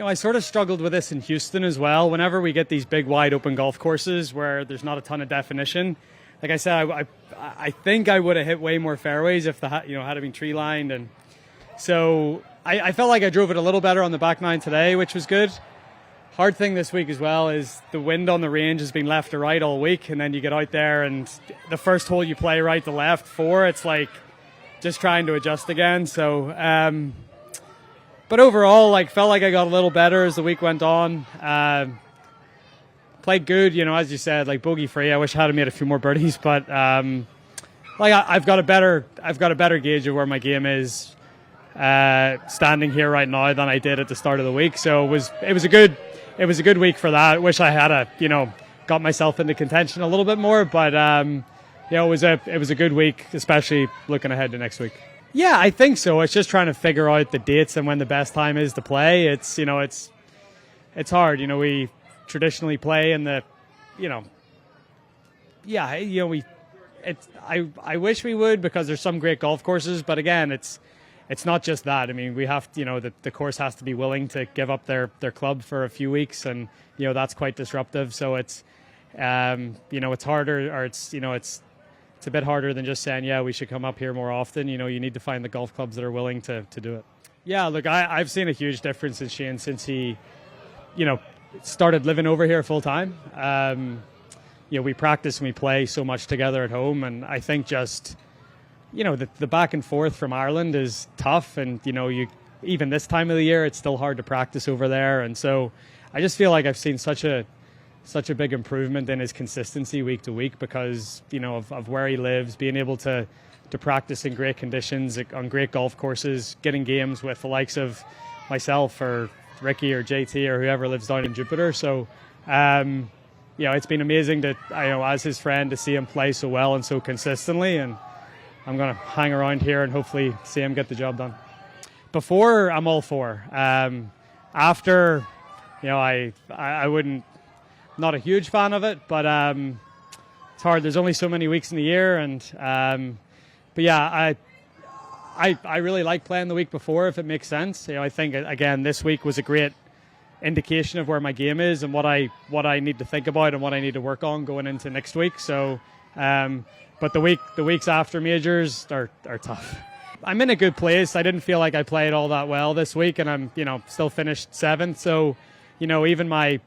I sort of struggled with this in Houston as well. Whenever we get these big, wide open golf courses where there's not a ton of definition, like I said, I think I would have hit way more fairways if had it been tree lined, and so I felt like I drove it a little better on the back nine today, which was good. Hard thing this week as well is the wind on the range has been left to right all week, and then you get out there and the first hole you play right to left, it's like just trying to adjust again. So, but overall, felt like I got a little better as the week went on. Played good, as you said, bogey free. I wish I had made a few more birdies, but I've got a better gauge of where my game is standing here right now than I did at the start of the week. So it was a good week for that. I wish I had got myself into contention a little bit more, but it was a good week, especially looking ahead to next week. Yeah, I think so. It's just trying to figure out the dates and when the best time is to play. It's hard. We traditionally play in the, I wish we would, because there's some great golf courses, but again, it's not just that. I mean, we have to, the course has to be willing to give up their club for a few weeks, and that's quite disruptive. So it's it's harder, or it's a bit harder than just saying, yeah, we should come up here more often. You need to find the golf clubs that are willing to do it. Yeah, look, I've seen a huge difference in Shane since he, started living over here full time. We practice and we play so much together at home, and I think just, the back and forth from Ireland is tough, and even this time of the year, it's still hard to practice over there, and so I just feel like I've seen such a big improvement in his consistency week to week because of where he lives, being able to practice in great conditions on great golf courses, getting games with the likes of myself or Ricky or JT or whoever lives down in Jupiter. So it's been amazing to as his friend, to see him play so well and so consistently, and I'm going to hang around here and hopefully see him get the job done. Before, I'm all for. After, I wouldn't. Not a huge fan of it, but it's hard. There's only so many weeks in the year, and but yeah, I really like playing the week before if it makes sense. I think again this week was a great indication of where my game is and what I need to think about and what I need to work on going into next week. So, but the weeks after majors are tough. I'm in a good place. I didn't feel like I played all that well this week, and I'm still finished 7th. So, even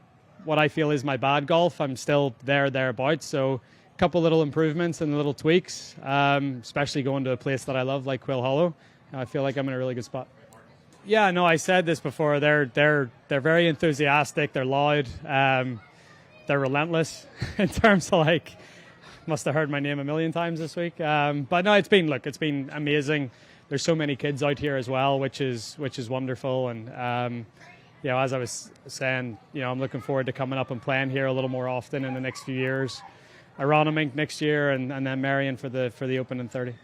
what I feel is my bad golf, I'm still thereabouts. So a couple little improvements and little tweaks, especially going to a place that I love like Quail Hollow. I feel like I'm in a really good spot. Yeah, no, I said this before. They're very enthusiastic. They're loud. They're relentless in terms of must have heard my name a million times this week. But no, it's been amazing. There's so many kids out here as well, which is wonderful. And as I was saying, I'm looking forward to coming up and playing here a little more often in the next few years. Aronimink next year, and then Marion for the Open in 30.